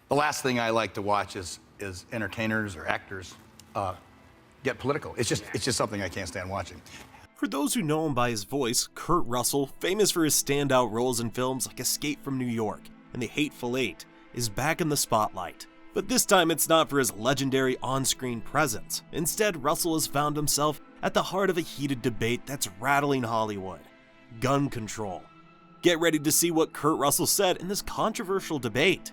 The last thing I like to watch is entertainers or actors get political. It's just something I can't stand watching. For those who know him by his voice, Kurt Russell, famous for his standout roles in films like Escape from New York and The Hateful Eight, is back in the spotlight. But this time it's not for his legendary on-screen presence. Instead, Russell has found himself at the heart of a heated debate that's rattling Hollywood: gun control. Get ready to see what Kurt Russell said in this controversial debate.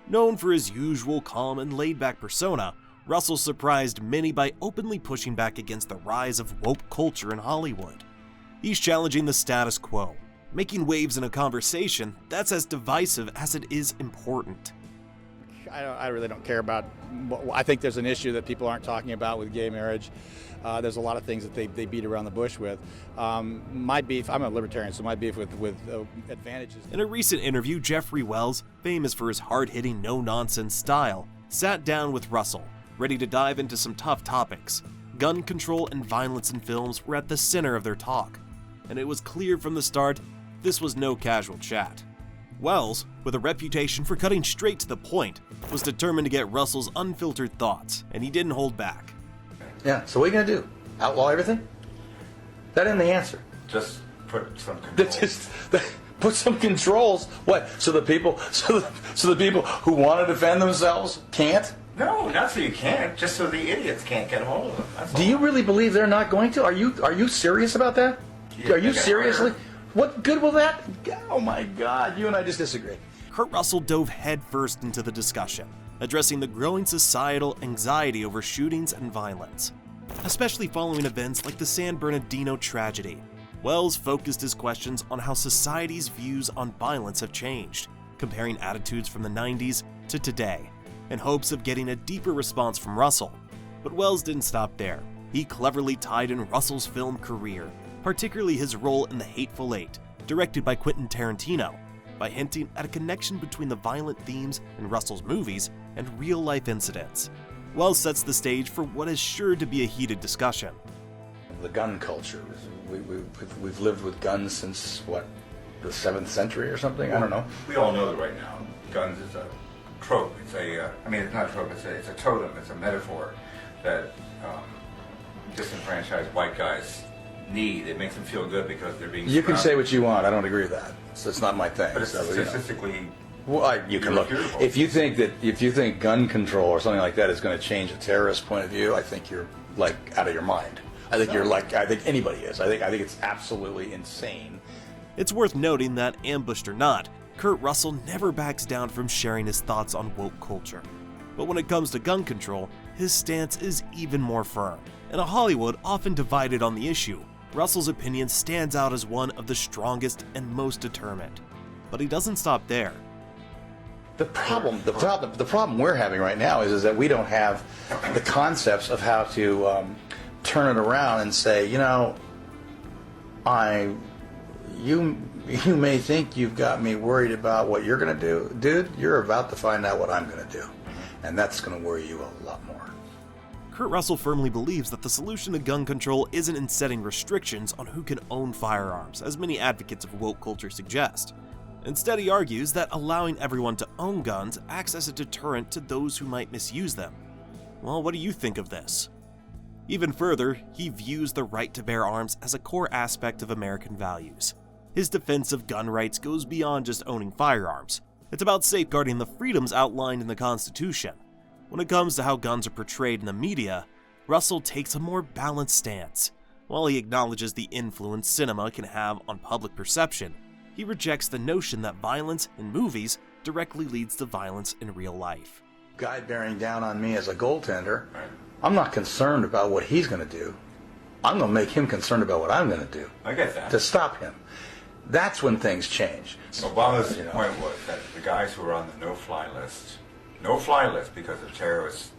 Known for his usual calm and laid-back persona, Russell surprised many by openly pushing back against the rise of woke culture in Hollywood. He's challenging the status quo, making waves in a conversation that's as divisive as it is important. I really don't care about. I think there's an issue that people aren't talking about with gay marriage. There's a lot of things that they beat around the bush with. My beef, I'm a libertarian, so my beef with advantages. In a recent interview, Jeffrey Wells, famous for his hard-hitting, no-nonsense style, sat down with Russell, ready to dive into some tough topics. Gun control and violence in films were at the center of their talk, and it was clear from the start this was no casual chat. Wells, with a reputation for cutting straight to the point, was determined to get Russell's unfiltered thoughts, and he didn't hold back. Yeah, so what are you going to do? Outlaw everything? That isn't the answer. Just put some controls. Put some controls. What? So the people who want to defend themselves can't? No, not so you can't. Just so the idiots can't get hold of them. That's Do all. you really believe they're not going to? Are you serious about that? Yeah, Are you they get seriously? hired. What good will that? Oh my God! You and I just disagree. Kurt Russell dove headfirst into the discussion, addressing the growing societal anxiety over shootings and violence, especially following events like the San Bernardino tragedy. Wells focused his questions on how society's views on violence have changed, comparing attitudes from the 90s to today, in hopes of getting a deeper response from Russell. But Wells didn't stop there. He cleverly tied in Russell's film career, particularly his role in The Hateful Eight, directed by Quentin Tarantino, by hinting at a connection between the violent themes in Russell's movies and real-life incidents. Wells sets the stage for what is sure to be a heated discussion. The gun culture. We've lived with guns since, what, the 7th century or something? I don't know. We all know that right now, guns is a trope. It's it's not a trope, it's a totem, it's a metaphor that disenfranchised white guys need. It makes them feel good because they're being You can surrounded. say what you want. I don't agree with that. So it's not my thing. But it's So, you know. statistically... Well, you can look. irrefutable. If you think gun control or something like that is going to change a terrorist point of view, I think you're like out of your mind. I think anybody is. I think it's absolutely insane. It's worth noting that, ambushed or not, Kurt Russell never backs down from sharing his thoughts on woke culture. But when it comes to gun control, his stance is even more firm. In a Hollywood often divided on the issue, Russell's opinion stands out as one of the strongest and most determined. But he doesn't stop there. The problem we're having right now is that we don't have the concepts of how to turn it around and say, you may think you've got me worried about what you're going to do. Dude, you're about to find out what I'm going to do. And that's going to worry you a lot more. Kurt Russell firmly believes that the solution to gun control isn't in setting restrictions on who can own firearms, as many advocates of woke culture suggest. Instead, he argues that allowing everyone to own guns acts as a deterrent to those who might misuse them. Well, what do you think of this? Even further, he views the right to bear arms as a core aspect of American values. His defense of gun rights goes beyond just owning firearms. It's about safeguarding the freedoms outlined in the Constitution. When it comes to how guns are portrayed in the media, Russell takes a more balanced stance. While he acknowledges the influence cinema can have on public perception, he rejects the notion that violence in movies directly leads to violence in real life. Guy bearing down on me as a goaltender, I'm not concerned about what he's going to do. I'm going to make him concerned about what I'm going to do. I get that. To stop him. That's when things change. Obama's point was that the guys who are on the no-fly list because of terrorist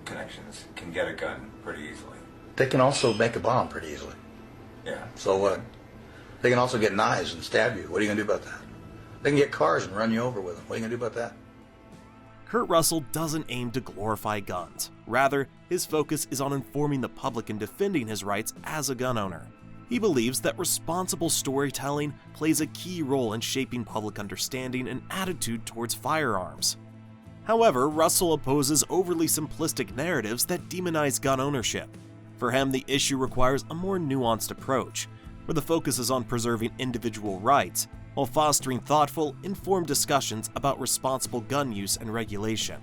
connections, can get a gun pretty easily. They can also make a bomb pretty easily. Yeah. So what? They can also get knives and stab you. What are you going to do about that? They can get cars and run you over with them. What are you going to do about that? Kurt Russell doesn't aim to glorify guns. Rather, his focus is on informing the public and defending his rights as a gun owner. He believes that responsible storytelling plays a key role in shaping public understanding and attitude towards firearms. However, Russell opposes overly simplistic narratives that demonize gun ownership. For him, the issue requires a more nuanced approach, where the focus is on preserving individual rights while fostering thoughtful, informed discussions about responsible gun use and regulation.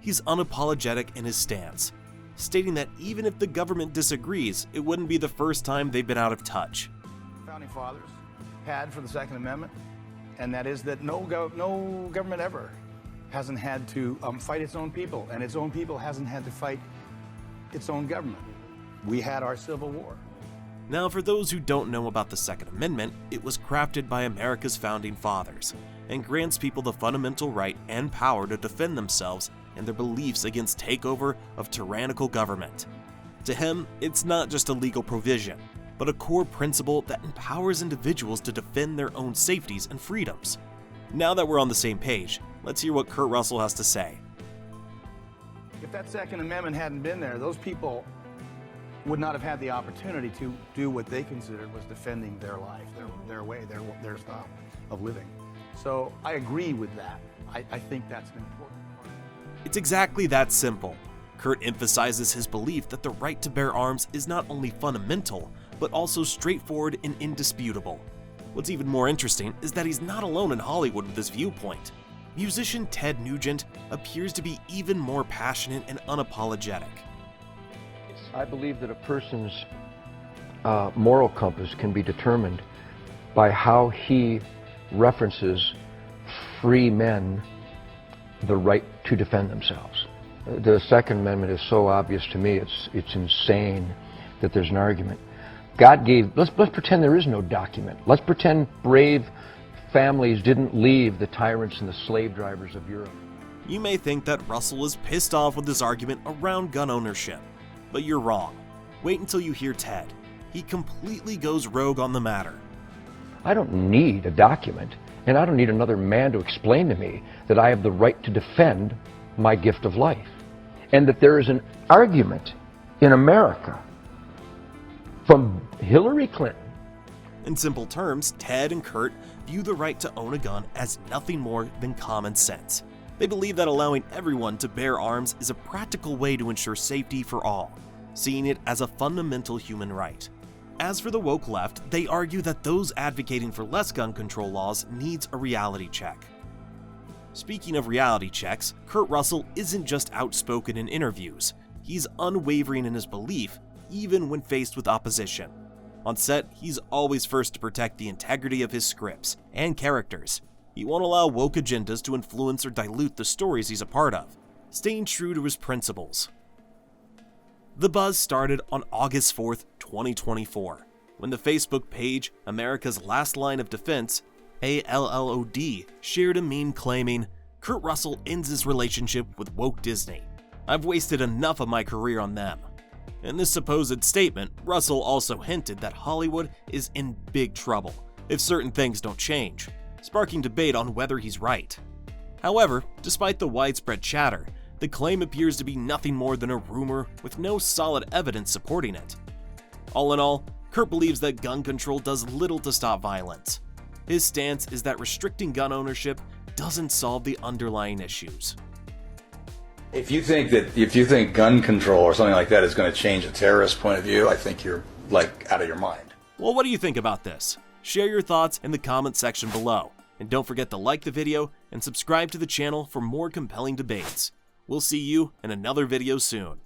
He's unapologetic in his stance, stating that even if the government disagrees, it wouldn't be the first time they've been out of touch. Founding fathers had for the Second Amendment, and that is that no government ever hasn't had to fight its own people, and its own people hasn't had to fight its own government. We had our Civil War. Now, for those who don't know about the Second Amendment, it was crafted by America's founding fathers and grants people the fundamental right and power to defend themselves and their beliefs against takeover of tyrannical government. To him, it's not just a legal provision, but a core principle that empowers individuals to defend their own safeties and freedoms. Now that we're on the same page, let's hear what Kurt Russell has to say. If that Second Amendment hadn't been there, those people would not have had the opportunity to do what they considered was defending their life, their way, their style of living. So I agree with that. I think that's an important part. It's exactly that simple. Kurt emphasizes his belief that the right to bear arms is not only fundamental, but also straightforward and indisputable. What's even more interesting is that he's not alone in Hollywood with this viewpoint. Musician Ted Nugent appears to be even more passionate and unapologetic. I believe that a person's moral compass can be determined by how he references free men the right to defend themselves. The Second Amendment is so obvious to me, it's insane that there's an argument. God gave, let's pretend there is no document. Let's pretend brave families didn't leave the tyrants and the slave drivers of Europe. You may think that Russell is pissed off with this argument around gun ownership, but you're wrong. Wait until you hear Ted. He completely goes rogue on the matter. I don't need a document, and I don't need another man to explain to me that I have the right to defend my gift of life, and that there is an argument in America from Hillary Clinton. In simple terms, Ted and Kurt view the right to own a gun as nothing more than common sense. They believe that allowing everyone to bear arms is a practical way to ensure safety for all, seeing it as a fundamental human right. As for the woke left, they argue that those advocating for less gun control laws needs a reality check. Speaking of reality checks, Kurt Russell isn't just outspoken in interviews. He's unwavering in his belief, even when faced with opposition. On set, he's always first to protect the integrity of his scripts and characters. He won't allow woke agendas to influence or dilute the stories he's a part of, staying true to his principles. The buzz started on August 4th, 2024, when the Facebook page America's Last Line of Defense, ALLOD, shared a meme claiming, "Kurt Russell ends his relationship with woke Disney. I've wasted enough of my career on them." In this supposed statement, Russell also hinted that Hollywood is in big trouble if certain things don't change, sparking debate on whether he's right. However, despite the widespread chatter, the claim appears to be nothing more than a rumor with no solid evidence supporting it. All in all, Kurt believes that gun control does little to stop violence. His stance is that restricting gun ownership doesn't solve the underlying issues. If you think gun control or something like that is going to change a terrorist point of view, I think you're like out of your mind. Well, what do you think about this? Share your thoughts in the comment section below, and don't forget to like the video and subscribe to the channel for more compelling debates. We'll see you in another video soon.